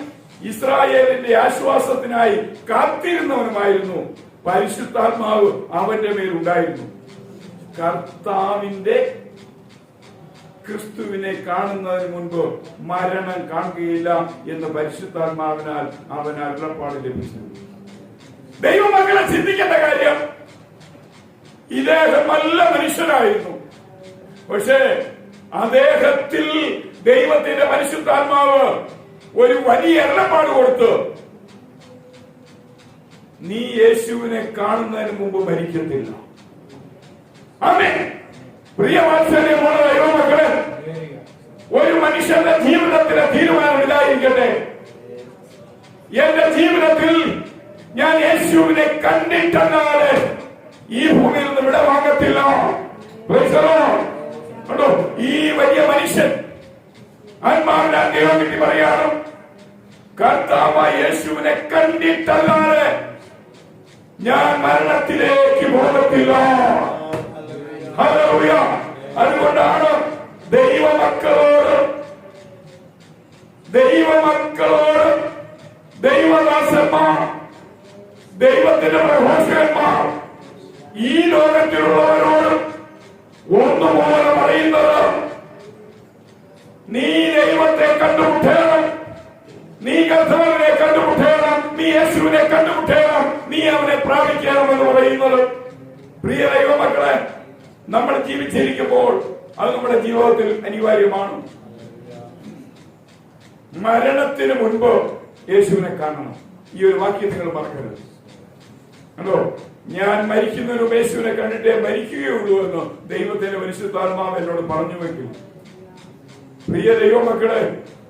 ഇസ്രായേലിന്റെ ആശ്വാസത്തിനായി കാത്തിരുന്നവനുമായിരുന്നു. പരിശുദ്ധാത്മാവ് അവന്റെ മേലുണ്ടായിരുന്നു. കർത്താവിന്റെ ക്രിസ്തുവിനെ കാണുന്നതിന് മുൻപ് മരണം കാണുകയില്ല എന്ന് പരിശുദ്ധാത്മാവിനാൽ അവൻ അരുളപ്പാട് ലഭിച്ചു. ദൈവമക്കളെ, ചിന്തിക്കേണ്ട കാര്യം, ഇദ്ദേഹം നല്ല മനുഷ്യനായിരുന്നു. പക്ഷേ അദ്ദേഹത്തിൽ ദൈവത്തിന്റെ പരിശുദ്ധാത്മാവ് ഒരു വലിയ അരുളപ്പാട് കൊടുത്തു. നീ യേശുവിനെ കാണുന്നതിന് മുമ്പ് മരിക്കത്തില്ല. ആമേൻ. പ്രിയ വാത്സല്യമുള്ള ദൈവമക്കളെ, ഒരു മനുഷ്യന്റെ ജീവിതത്തിലെ തീരുമാനം ഇതായിരിക്കട്ടെ: എന്റെ ജീവിതത്തിൽ ഞാൻ യേശുവിനെ കണ്ടിട്ടല്ലാതെ ഈ ഭൂമിയിൽ നിന്ന് വിടവാങ്ങത്തില്ല. ഈ വലിയ മനുഷ്യൻ ആത്മാവിന്റെ ദൈവം കിട്ടി പറയാണ്, കർത്താവായ യേശുവിനെ കണ്ടിട്ടല്ലാതെ ഞാൻ മരണത്തിലേക്ക് പോകത്തില്ല. ഹല്ലേലൂയ. അതുകൊണ്ടാണ് ദൈവമക്കളോട് ദൈവദാസന്മാർ, ദൈവത്തിന്റെ പ്രഘോഷകന്മാർ ഈ ലോകത്തിലുള്ളവരോട് ഒന്നുപോലെ പറയുന്നത്: നീ ദൈവത്തെ കണ്ടുമുട്ടേണം, നീ കർത്താവിനെ കണ്ടുമുട്ടേണം, നീ യേശുവിനെ കണ്ടുമുട്ടേണം, നീ അവനെ പ്രാപിക്കണം എന്ന് പറയുന്നത്. പ്രിയ ദൈവമക്കളെ, നമ്മൾ ജീവിച്ചിരിക്കുമ്പോൾ അത് നമ്മുടെ ജീവിതത്തിൽ അനിവാര്യമാണ്. മരണത്തിന് മുൻപ് യേശുവിനെ കാണണം. ഈ ഒരു വാക്യം നിങ്ങൾ മറക്കരുത്. കണ്ടോ, ഞാൻ മരിക്കുന്നതിനും യേശുവിനെ കണ്ടിട്ടേ മരിക്കുകയുള്ളൂ എന്ന് ദൈവത്തിന്റെ പരിശുദ്ധാത്മാവ് എന്നോട് പറഞ്ഞു വെക്കും. പ്രിയ ദൈവമക്കളെ,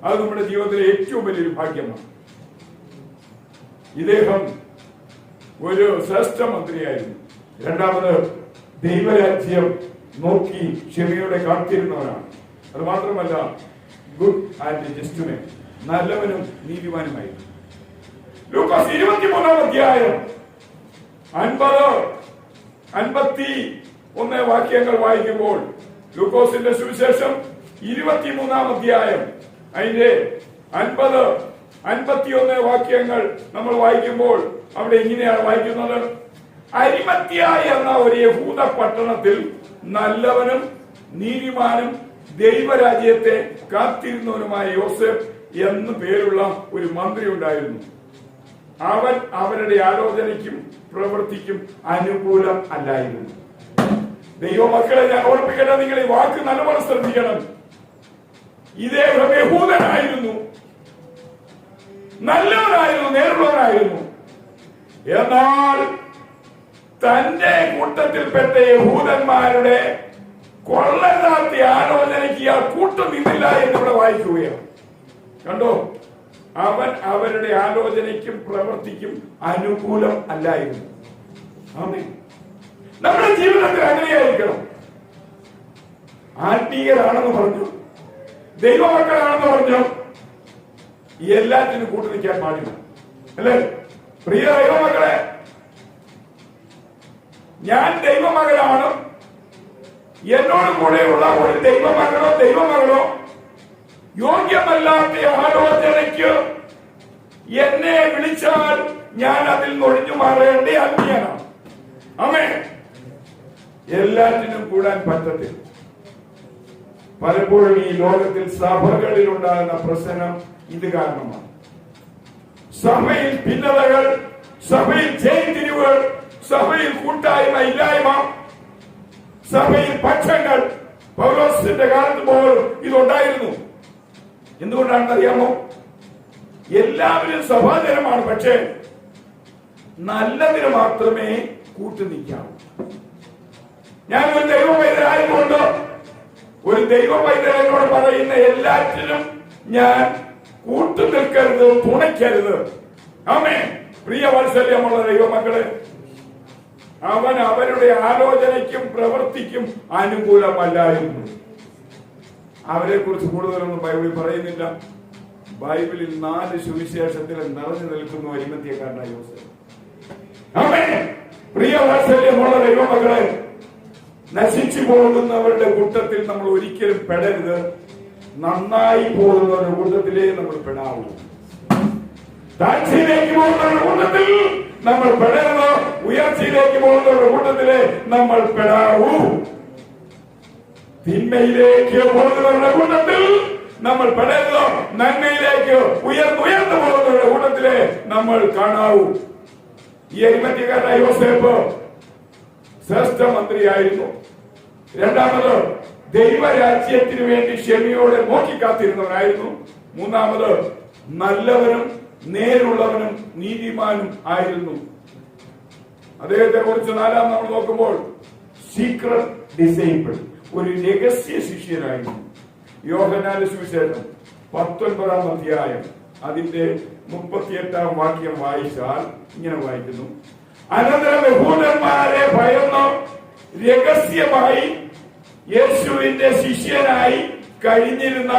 അത് നമ്മുടെ ജീവിതത്തിലെ ഏറ്റവും വലിയൊരു ഭാഗ്യമാണ്. ഇദ്ദേഹം ഒരു ശ്രേഷ്ഠ മന്ത്രിയായിരുന്നു. രണ്ടാമത് ദൈവരാജ്യം നോക്കി ക്ഷമയോടെ കാത്തിരുന്നവരാണ്. അത് മാത്രമല്ല, ഗുഡ് ആൻഡ് ജസ്റ്റിനെ, നല്ലവനും നീതിമാനുമായിരുന്നു. ലൂക്കോസ് 23-ാം അധ്യായം 50-51 വാക്യങ്ങൾ വായിക്കുമ്പോൾ, ലൂക്കോസിന്റെ സുവിശേഷം 23-ാം അധ്യായം അതിന്റെ 50-51 വാക്യങ്ങൾ നമ്മൾ വായിക്കുമ്പോൾ അവിടെ ഇങ്ങനെയാണ് വായിക്കുന്നത്: അരിമത്യ എന്ന ഒരു യഹൂദ പട്ടണത്തിൽ നല്ലവനും നീതിമാനും ദൈവരാജ്യത്തെ കാത്തിരുന്നവനുമായ യോസേഫ് എന്നു പേരുള്ള ഒരു മന്ത്രി ഉണ്ടായിരുന്നു. അവൻ അവരുടെ ആലോചനയ്ക്കും പ്രവൃത്തിക്കും അനുകൂലം അല്ലായിരുന്നു. ദൈവമക്കളെ, ഞാൻ ഓർപ്പിക്കട്ടെ, നിങ്ങൾ ഈ വാക്ക് നല്ലപോലെ ശ്രദ്ധിക്കണം. ഇദ്ദേഹം യഹൂദനായിരുന്നു, നല്ലവനായിരുന്നു, നേരുള്ളവനായിരുന്നു. എന്നാൽ തന്റെ കൂട്ടത്തിൽപ്പെട്ട യഹൂദന്മാരുടെ കൊള്ളരുതാത്ത ആലോചനയ്ക്ക് ഇയാൾ കൂട്ടുനിന്നില്ല എന്നിവിടെ വായിക്കുകയാണ്. കണ്ടോ, അവൻ അവരുടെ ആലോചനയ്ക്കും പ്രവൃത്തിക്കും അനുകൂലം അല്ലായിരുന്നു. നമ്മുടെ ജീവിതത്തിൽ അങ്ങനെയായിരിക്കണം. ആത്മീയരാണെന്ന് പറഞ്ഞു, ദൈവമക്കളാണെന്ന് പറഞ്ഞു, എല്ലാറ്റിനും കൂട്ടു നിൽക്കാൻ പാടില്ല, അല്ലേ? പ്രിയ ദൈവമക്കളെ, ഞാൻ ദൈവമകനാണ്, എന്നോട് കൂടെയുള്ള ഒരു ദൈവമകനോ ദൈവമകളോ യോഗ്യമല്ലാത്ത ആലോചനയ്ക്ക് എന്നെ വിളിച്ചാൽ ഞാൻ അതിൽ ഒഴിഞ്ഞു മാറേണ്ട ആത്മീയനാണ്. ആമേൻ. എല്ലാറ്റിനും കൂടാൻ പറ്റത്തില്ല. പലപ്പോഴും ഈ ലോകത്തിൽ സഭകളിൽ ഉണ്ടാകുന്ന പ്രശ്നം ഇത് കാരണമാണ്. സഭയിൽ ഭിന്നതകൾ, സഭയിൽ ചേരിതിരിവുകൾ, സഭയിൽ കൂട്ടായ്മ ഇല്ലായ്മ, സഭയിൽ പക്ഷങ്ങൾ. പൗലോസിന്റെ കാലത്ത് പോലും ഇതുണ്ടായിരുന്നു. എന്തുകൊണ്ടാണെന്ന് അറിയാമോ? എല്ലാവരും സഭാജനമാണ്, പക്ഷേ നല്ലതിന് മാത്രമേ കൂട്ടുനിൽക്കാവൂ. ഞാൻ ഒരു ദൈവവൈദ്യരായതുകൊണ്ട് ഒരു ദൈവവൈദ്യനോട് പറയുന്ന എല്ലാറ്റിനും ഞാൻ കൂട്ടുനിൽക്കരുത്, തുണയ്ക്കരുത്. ആമേൻ. പ്രിയ വാത്സല്യമുള്ള ദൈവമക്കളെ, അവൻ അവരുടെ ആലോചനയ്ക്കും പ്രവൃത്തിക്കും അനുകൂലമല്ലായിരുന്നു. അവരെ കുറിച്ച് കൂടുതലൊന്നും ബൈബിളിൽ പറയുന്നില്ല. ബൈബിളിൽ 4 സുവിശേഷത്തിൽ നിറഞ്ഞു നിൽക്കുന്നു അരിമത്യക്കാരനായ യോസേഫ്. ആമേൻ. പ്രിയ വാത്സല്യമുള്ള ദൈവമക്കളെ, നശിച്ചു പോകുന്നവരുടെ കൂട്ടത്തിൽ നമ്മൾ ഒരിക്കലും പെടരുത്. നന്നായി പോകുന്നവരുടെ കൂട്ടത്തിലേ നമ്മൾ പെടാവൂ. താഴ്ചയിലേക്ക് പോകുന്നവരുടെ കൂട്ടത്തിൽ നമ്മൾ പെടരുത്. ഉയർച്ചയിലേക്ക് പോകുന്നവരുടെ കൂട്ടത്തിലേ നമ്മൾ പെടാവൂ. തിന്മയിലേക്ക് പോകുന്നവരുടെ കൂട്ടത്തിൽ നമ്മൾ പെടരുത്. നന്മയിലേക്ക് ഉയർന്നു പോകുന്നവരുടെ കൂട്ടത്തിലെ നമ്മൾ കാണാവൂ. ഈ അരിമത്യക്കാരനായ യോസേഫ് ശ്രേഷ്ഠ മന്ത്രിയായിരുന്നു. രണ്ടാമത് ദൈവരാജ്യത്തിന് വേണ്ടി ക്ഷമയോടെ നോക്കിക്കാത്തിരുന്നവനായിരുന്നു. മൂന്നാമത് നല്ലവനും നേരുള്ളവനും നീതിമാനും ആയിരുന്നു. അദ്ദേഹത്തെ കുറിച്ച് 4 നമ്മൾ നോക്കുമ്പോൾ സീക്രട്ട് ഡിസൈപ്പിൾ, ഒരു രഹസ്യ ശിഷ്യനായിരുന്നു. യോഹന്നാന്റെ സുവിശേഷം 19 അധ്യായം അതിന്റെ 38 വാക്യം വായിച്ചാൽ ഇങ്ങനെ വായിക്കുന്നു: അനന്തരം യഹൂദന്മാരെ ഭയന്ന് രഹസ്യമായി യേശുവിന്റെ ശിഷ്യനായി കഴിഞ്ഞിരുന്ന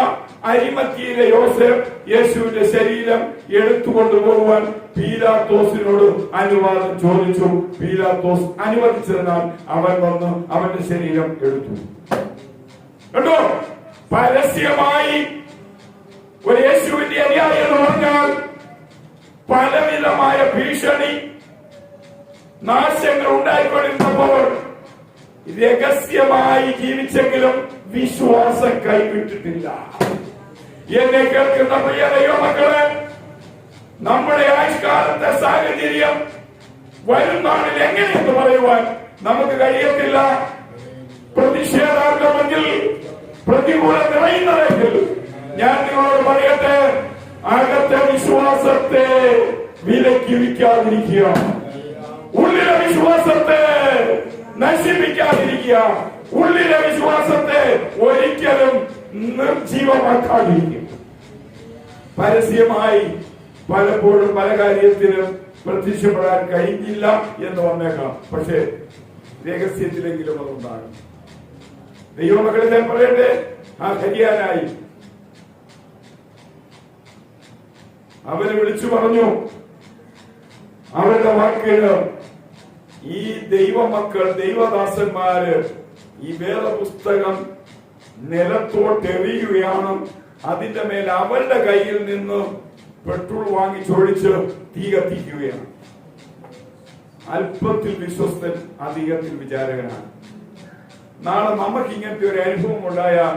അരിമത്യയിലെ യോസേഫ് യേശുവിന്റെ ശരീരം എടുത്തുകൊണ്ടുപോകുവാൻ പീലാത്തോസിനോട് അനുവാദം ചോദിച്ചു. പീലാത്തോസ് അനുവദിച്ചതിനാൽ അവൻ വന്ന് അവന്റെ ശരീരം എടുത്തു. കേട്ടോ, പരസ്യമായി ഒരു യേശുവിന്റെ അനുയായി എന്ന് പറഞ്ഞാൽ പലവിധമായ ഭീഷണി, നാശങ്ങൾ ഉണ്ടായിക്കൊണ്ടിരുന്നപ്പോൾ രഹസ്യമായി ജീവിച്ചെങ്കിലും വിശ്വാസം കൈവിട്ടിട്ടില്ല. എന്നെ കേൾക്കുന്ന പ്രിയ ദൈവമക്കളെ, നമ്മുടെ ആയുഷ്കാലത്തെ സാഹചര്യം വരും നാളിൽ എങ്ങനെയെന്ന് പറയുവാൻ നമുക്ക് കഴിയത്തില്ല. പ്രതിഷേധാർഹമെങ്കിൽ, പ്രതികൂലം നിറയുന്നതെങ്കിൽ ഞാൻ നിങ്ങളോട് പറയട്ടെ, അകത്തെ വിശ്വാസത്തെ വിലയ്ക്ക് വിൽക്കാതിരിക്കുക, ഉള്ളിലെ വിശ്വാസത്തെ നശിപ്പിക്കാതിരിക്കുക, ഉള്ളിലെ വിശ്വാസത്തെ ഒരിക്കലും നിർജീവമാക്കാതിരിക്കുക. പരസ്യമായി പലപ്പോഴും പല കാര്യത്തിലും പ്രത്യക്ഷപ്പെടാൻ കഴിഞ്ഞില്ല എന്ന് വന്നേക്കാം, പക്ഷെ രഹസ്യത്തിലെങ്കിലും അതുണ്ടാകും. ദൈവമക്കളെ ഞാൻ പറയട്ടെ, ആ ഹരിയാനായി അവനെ വിളിച്ചു പറഞ്ഞു. അവരുടെ വാക്കുകൾ ഈ ദൈവമക്കൾ, ദൈവദാസന്മാര് ഈ വേദപുസ്തകം നിലത്തോട്ടെറിയുകയാണ്. അതിന്റെ മേൽ അവരുടെ കയ്യിൽ നിന്ന് പെട്രോൾ വാങ്ങിച്ചൊഴിച്ച് തീ കത്തിക്കുകയാണ്. അല്പത്തിൽ വിശ്വസ്തൻ, അധികത്തിൽ വിചാരകനാണ്. നാളെ നമുക്ക് ഇങ്ങനത്തെ ഒരു അനുഭവം ഉണ്ടായാൽ,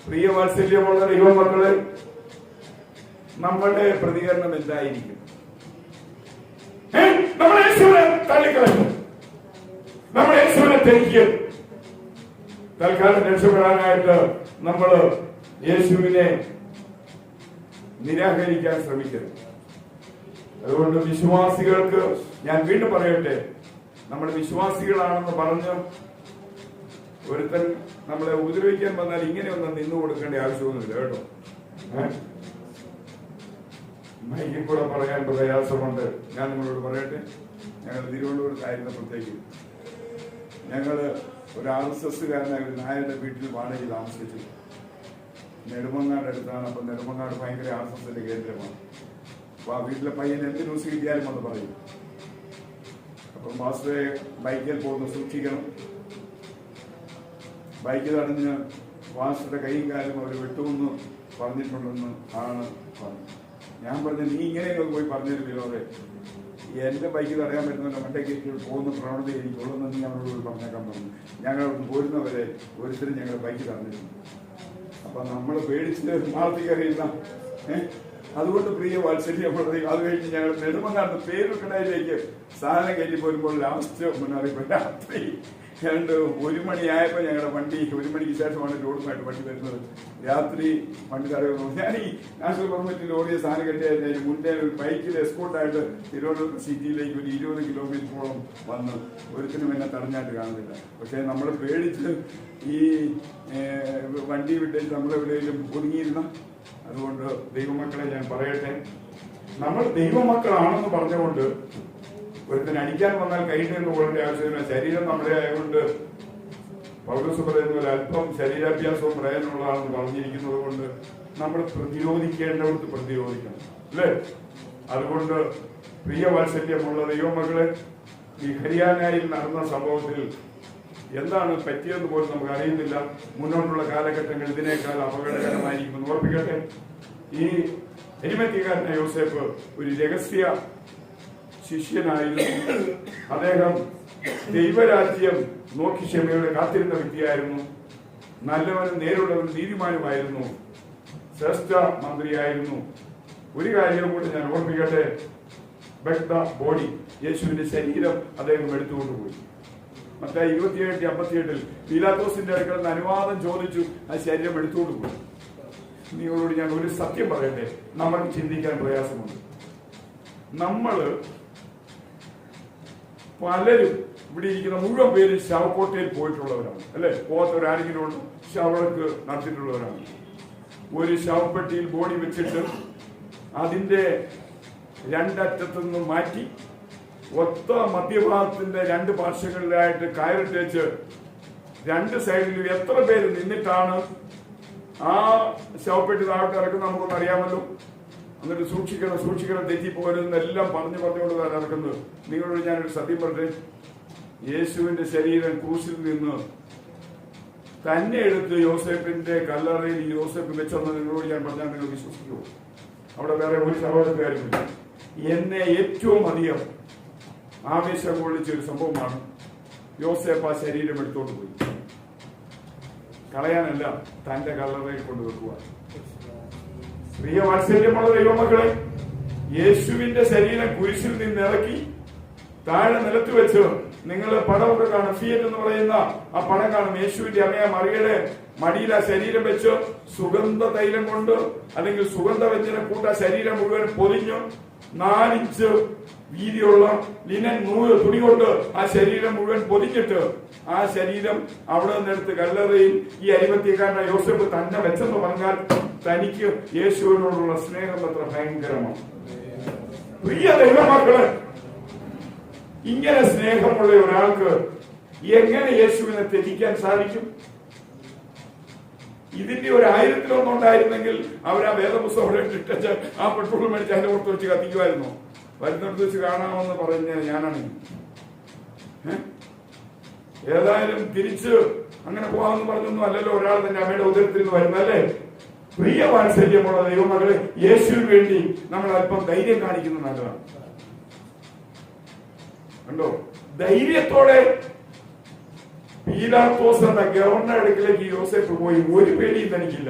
പ്രിയ വാത്സല്യമുള്ള ദൈവമക്കളെ, നമ്മുടെ പ്രതികരണം എന്തായിരിക്കും? നമ്മുടെ യേശുവിനെ തള്ളിക്കളയും, നമ്മുടെ യേശുവിനെ ത്യജിക്കും. തൽക്കാലം രക്ഷപ്പെടാനായിട്ട് നമ്മൾ യേശുവിനെ നിരാകരിക്കാൻ ശ്രമിക്കരുത്. അതുകൊണ്ട് വിശ്വാസികൾക്ക് ഞാൻ വീണ്ടും പറയട്ടെ, നമ്മൾ വിശ്വാസികളാണെന്ന് പറഞ്ഞ് ഒരുത്തൻ നമ്മളെ ഉപദ്രവിക്കാൻ വന്നാൽ ഇങ്ങനെയൊന്നും നിന്നു കൊടുക്കേണ്ട ആവശ്യമൊന്നുമില്ല കേട്ടോ. മൈക്കിൽ കൂടെ പറയാൻ പ്രയാസമുണ്ട്. ഞാൻ നിങ്ങളോട് പറയട്ടെ, ഞങ്ങൾ തിരുവനന്തപുരത്തായിരുന്നപ്പോഴത്തേക്ക് ഞങ്ങള് ഒരു RSSകാരനായ ഒരു നായരുടെ വീട്ടിൽ വാടകയിൽ താമസിച്ചു. നെടുമങ്ങാട് അടുത്താണ്. അപ്പൊ നെടുമങ്ങാട് ഭയങ്കര RSSന്റെ കേന്ദ്രമാണ്. അപ്പൊ ആ വീട്ടിലെ പയ്യൻ എന്ത് ന്യൂസ് കിട്ടിയാലും എന്ന് പറയും. അപ്പം മാസ്റ്ററെ ബൈക്കിൽ പോകുന്ന സൂക്ഷിക്കണം, ബൈക്ക് തടഞ്ഞ് മാസ്റ്ററുടെ കൈയും കാലും അവർ വെട്ടുമെന്ന് പറഞ്ഞിട്ടുണ്ടെന്ന് ആണ് പറഞ്ഞു. ഞാൻ പറഞ്ഞു, നീ ഇങ്ങനെയൊക്കെ പോയി പറഞ്ഞിരുന്നില്ലോ, അതെ എന്റെ ബൈക്ക് തടയാൻ പറ്റുന്ന മണ്ടയ്ക്ക് പോകുന്ന പ്രവണത എനിക്കുള്ളതെന്ന് ഞങ്ങളോട് പറഞ്ഞേക്കാൻ പറഞ്ഞു. ഞങ്ങൾ പോരുന്നവരെ ഒരുത്തരും ഞങ്ങളുടെ ബൈക്ക് തടഞ്ഞിട്ടുണ്ട്. അപ്പൊ നമ്മൾ പേടിച്ചിട്ട് മാർത്തിക്കറിയില്ല. അതുകൊണ്ട് പ്രിയ വാത്സല്യമുള്ളത്. അത് കഴിഞ്ഞ് ഞങ്ങൾ നെടുമങ്ങാട് പേരുക്കടയിലേക്ക് സാധനം കയറ്റി പോരുമ്പോൾ ലാസ്റ്റ് മുന്നറിയിപ്പ് രാത്രി 1 മണിയായപ്പോ ഞങ്ങളുടെ വണ്ടി 1 മണിക്ക് ശേഷമാണ് ലോഡുമായിട്ട് വണ്ടി വരുന്നത്. രാത്രി വണ്ടി തടയുന്നു. ഞാൻ ഈ നാഷണൽ ഗവൺമെന്റിൽ ഓടിയ സാധനം കെട്ടിയായിരുന്നു. മുന്നേ ഒരു ബൈക്കിൽ എസ്കോർട്ടായിട്ട് തിരുവനന്തപുരം സിറ്റിയിലേക്ക് ഒരു 20 കിലോമീറ്ററോളം വന്ന് ഒരുത്തിനും എന്നെ തടഞ്ഞായിട്ട് കാണുന്നില്ല. പക്ഷെ നമ്മൾ പേടിച്ച് ഈ വണ്ടി വിട്ടേച്ച് നമ്മളെവിടെയെങ്കിലും ഒതുങ്ങിയിരുന്ന. അതുകൊണ്ട് ദൈവമക്കളെ ഞാൻ പറയട്ടെ, നമ്മൾ ദൈവമക്കളാണെന്ന് പറഞ്ഞുകൊണ്ട് ഒരുത്തിന് അടിക്കാൻ വന്നാൽ കൈയിട്ടെന്ന് പോകേണ്ട ആവശ്യമില്ല. ശരീരം നമ്മുടെ ആയതുകൊണ്ട് പൗലോസ് പറയുന്ന പോലെ അല്പം ശരീരാഭ്യാസവും പറയാനുള്ളതാണെന്ന് പറഞ്ഞിരിക്കുന്നത് കൊണ്ട് നമ്മൾ പ്രതിരോധിക്കേണ്ടവർക്ക് പ്രതിരോധിക്കണം, അല്ലേ? അതുകൊണ്ട് പ്രിയ വാത്സല്യമുള്ള ദൈവമക്കളെ, ഈ ഹരിയാനയിൽ നടന്ന സംഭവത്തിൽ എന്താണ് പറ്റിയെന്ന് പോലും നമുക്ക് അറിയുന്നില്ല. മുന്നോട്ടുള്ള കാലഘട്ടങ്ങൾ ഇതിനേക്കാൾ അപകടകരമായിരിക്കുമെന്ന് ഓർപ്പിക്കട്ടെ. ഈ അരിമത്യക്കാരനായ യോസേഫ് ഒരു രഹസ്യ ശിഷ്യനായിരുന്നു. അദ്ദേഹം ദൈവരാജ്യം നോക്കി ക്ഷമയോടെ കാത്തിരുന്ന വ്യക്തിയായിരുന്നു. നല്ലവനും നേരുള്ളവനും നീതിമാനുമായിരുന്നു. ശ്രേഷ്ഠ മന്ത്രിയായിരുന്നു. ഒരു കാര്യം കൂടി ഞാൻ ഓർമ്മിക്കട്ടെ, ബെക്ത ബോഡി, യേശുവിന്റെ ശരീരം അദ്ദേഹം എടുത്തുകൊണ്ടുപോയി. മത്തായി 27:58 പീലാത്തോസിന്റെ അടുക്കൽ നിന്ന് അനുവാദം ചോദിച്ചു, ആ ശരീരം എടുത്തുകൊണ്ടുപോയി. നിങ്ങളോട് ഞാൻ ഒരു സത്യം പറയട്ടെ, നമ്മൾ ചിന്തിക്കാൻ പ്രയാസമുണ്ട്. പലരും ഇവിടെ ഇരിക്കുന്ന മുഴുവൻ പേര് ശവക്കോട്ടയിൽ പോയിട്ടുള്ളവരാണ്, അല്ലെ? പോകാത്തവരാരെങ്കിലും ഉണ്ട്? ശവക്ക് നടത്തിയിട്ടുള്ളവരാണ്. ഒരു ശവപ്പെട്ടിയിൽ ബോഡി വെച്ചിട്ട് അതിന്റെ രണ്ടറ്റത്തു നിന്നും മാറ്റി ഒത്ത മധ്യഭാഗത്തിന്റെ 2 പാർശ്വങ്ങളിലായിട്ട് കയറിട്ടേച്ച് 2 സൈഡിലും എത്ര പേര് നിന്നിട്ടാണ് ആ ശവപ്പെട്ടി താഴോട്ട് ഇറക്കുന്നത് നമുക്കൊന്നും അറിയാമല്ലോ. എന്നിട്ട് സൂക്ഷിക്കണം തെറ്റിപ്പോകരുതെന്നെല്ലാം പറഞ്ഞുകൊണ്ട് ഇറക്കുന്നത്. നിങ്ങളോട് ഞാനൊരു സത്യം പറഞ്ഞേ, യേശുവിന്റെ ശരീരം ക്രൂശിൽ നിന്ന് തന്നെ എടുത്ത് യോസേപ്പിന്റെ കല്ലറയിൽ യോസേപ്പ് വെച്ചെന്ന് നിങ്ങളോട് ഞാൻ പറഞ്ഞാൽ നിങ്ങൾ വിശ്വസിക്കുമോ? അവിടെ വേറെ ഒരു ശവകാര്യമില്ല. എന്നെ ഏറ്റവും അധികം ആവേശം കൊള്ളിച്ച ഒരു സംഭവമാണ് യോസേപ്പ് ആ ശരീരം എടുത്തോണ്ട് പോയി. കളയാനല്ല, തന്റെ കല്ലറയിൽ കൊണ്ടുവെക്കുക. പ്രിയ വാത്സല്യമുള്ള ദൈവമക്കളെ, യേശുവിന്റെ ശരീരം കുരിശിൽ നിന്ന് ഇറക്കി താഴെ നിലത്ത് വെച്ച് നിങ്ങൾ പടമൊക്കെ കാണും, ഫിയറ്റ് എന്ന് പറയുന്ന ആ പടം കാണും. യേശുവിന്റെ അമ്മയ മറിയുടെ മടിയിൽ ആ ശരീരം വെച്ച് സുഗന്ധ തൈലം കൊണ്ട് അല്ലെങ്കിൽ സുഗന്ധവ്യഞ്ജനം കൂട്ട ശരീരം മുഴുവൻ പൊതിഞ്ഞു 4 ഇഞ്ച് വീതിയുള്ള ലിനൻ തുണി കൊണ്ട് ആ ശരീരം മുഴുവൻ പൊതിഞ്ഞിട്ട് ആ ശരീരം അവിടെ നിന്നെടുത്ത് കല്ലറയിൽ ഈ അരിമത്യക്കാരനായ യോസേഫ് തന്നെ വെച്ചെന്ന് പറഞ്ഞാൽ തനിക്ക് യേശുവിനോടുള്ള സ്നേഹം അത്ര ഭയങ്കരമാണ്. പ്രിയ ദൈവമക്കളെ, ഇങ്ങനെ സ്നേഹമുള്ള ഒരാൾക്ക് എങ്ങനെ യേശുവിനെ ത്യജിക്കാൻ സാധിക്കും? ഇതിന്റെ ഒരു 1000-1 ഉണ്ടായിരുന്നെങ്കിൽ അവരാ വേദപുസ്തകം അവിടെ ഇട്ടിച്ച് ആ പെട്രോൾ മേടിച്ച് അതിന്റെ പുറത്ത് വെച്ച് കത്തിക്കുമായിരുന്നു. വരുന്നിടത്ത് വെച്ച് കാണാമെന്ന് പറഞ്ഞ ഞാനാണ്. ഏതായാലും തിരിച്ച് അങ്ങനെ പോകാമെന്ന് പറഞ്ഞൊന്നും അല്ലല്ലോ ഒരാൾ തന്നെ അമ്മയുടെ ഉദരത്തിൽ നിന്ന് വരുന്നല്ലേ. പ്രിയ വാത്സല്യമുള്ള ദൈവമകളെ, യേശുവിന് വേണ്ടി നമ്മൾ അല്പം ധൈര്യം കാണിക്കുന്നത് നല്ലതാണ്. കണ്ടോ, ധൈര്യത്തോടെ പീലാത്തോസ് എന്ന ഗവർണർ അടുക്കിലേക്ക് യോസേഫ് പോയി. ഒരു പേടിയും തനിക്കില്ല.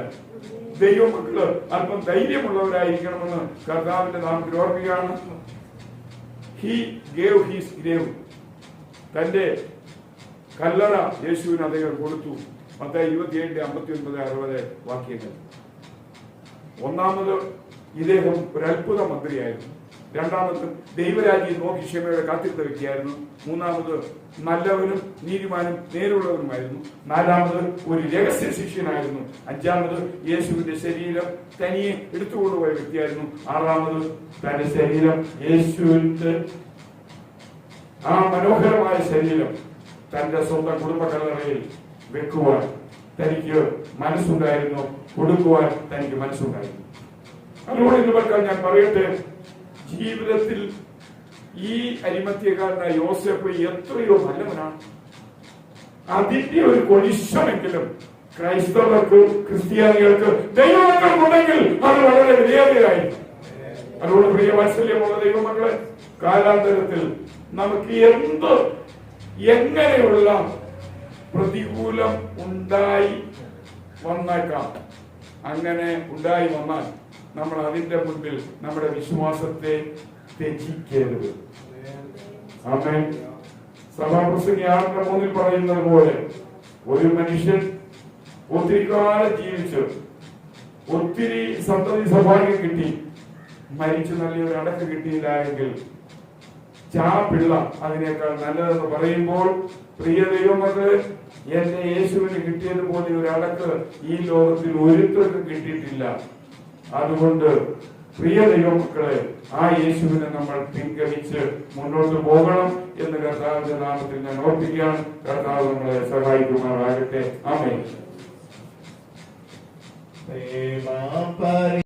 ദൈവമക്കള് അല്പം ധൈര്യമുള്ളവരായിരിക്കണമെന്ന് കർത്താവിന്റെ നാമത്തിൽ ഓർക്കുകയാണ്. ഹി ഗേവ് ഹിസ് ഗ്രേവ്, തന്റെ കല്ലറ യേശുവിന് അദ്ദേഹം കൊടുത്തു. മത്തായി 27:59-60 വാക്യങ്ങൾ. ഒന്നാമത് ഇദ്ദേഹം ഒരു അത്ഭുത മന്ത്രിയായിരുന്നു. രണ്ടാമത് ദൈവരാജ്യം നോക്കി ക്ഷമയോടെ കാത്തിരുന്ന വ്യക്തിയായിരുന്നു. മൂന്നാമത് നല്ലവനും നീതിമാനും നേരുള്ളവനുമായിരുന്നു. നാലാമത് ഒരു രഹസ്യ ശിഷ്യനായിരുന്നു. അഞ്ചാമത് യേശുവിന്റെ ശരീരം തനിയെ എടുത്തുകൊണ്ടുപോയ വ്യക്തിയായിരുന്നു. ആറാമത് തന്റെ ശരീരം യേശുവിന്റെ ആ മനോഹരമായ ശരീരം തന്റെ സ്വന്തം കുടുംബ കല്ലറയിൽ വെക്കുവാൻ തനിക്ക് മനസ്സുണ്ടായിരുന്നു, കൊടുക്കുവാൻ തനിക്ക് മനസ്സുണ്ടായിരുന്നു. അതുകൊണ്ട് ഇന്ന് ഞാൻ പറയട്ടെ, ജീവിതത്തിൽ ഈ അരിമത്യക്കാരനായ യോസേഫ് എത്രയോ നല്ലവനാണ്. അതിന്റെ ഒരു കൊലിശമെങ്കിലും ക്രൈസ്തവർക്ക്, ക്രിസ്ത്യാനികൾക്ക്, ദൈവമക്കൾക്കുണ്ടെങ്കിൽ അത് വളരെ വിലയേറിയതായിരുന്നു. അതുകൊണ്ട് പ്രിയ വാത്സല്യമുള്ള ദൈവമക്കളെ, കാലാന്തരത്തിൽ നമുക്ക് എങ്ങനെയുള്ള പ്രതികൂലം ഉണ്ടായി വന്നേക്കാം. അങ്ങനെ ഉണ്ടായി വന്നാൽ നമ്മൾ അതിന്റെ മുൻപിൽ നമ്മുടെ വിശ്വാസത്തെ ത്യജിക്കരുത്. ആമേൻ. സഭാപ്രസംഗി 6:3 പറയുന്നത് പോലെ ഒരു മനുഷ്യൻ ഒത്തിരി കാലം ജീവിച്ച് ഒത്തിരി സന്തതി സൗഭാഗ്യം കിട്ടി, മരിച്ചു നല്ലൊരു അടക്ക് കിട്ടിയില്ല എങ്കിൽ ചാപിള്ള അതിനേക്കാൾ നല്ലതെന്ന് പറയുമ്പോൾ, പ്രിയ ദൈവമക്കളെ, എന്റെ യേശുവിന് കിട്ടിയതുപോലെ ഒരു അടക്ക് ഈ ലോകത്തിൽ ഒരുത്തർക്കും കിട്ടിയിട്ടില്ല. അതുകൊണ്ട് പ്രിയ ദൈവമക്കളെ, ആ യേശുവിനെ നമ്മൾ പിൻഗമിച്ച് മുന്നോട്ട് പോകണം എന്ന് കർത്താവിന്റെ നാമത്തിൽ ഞാൻ ഓർപ്പിക്കുകയാണ്. കർത്താവ് നമ്മളെ സഹായിക്കുമാറാകട്ടെ. ആമേൻ.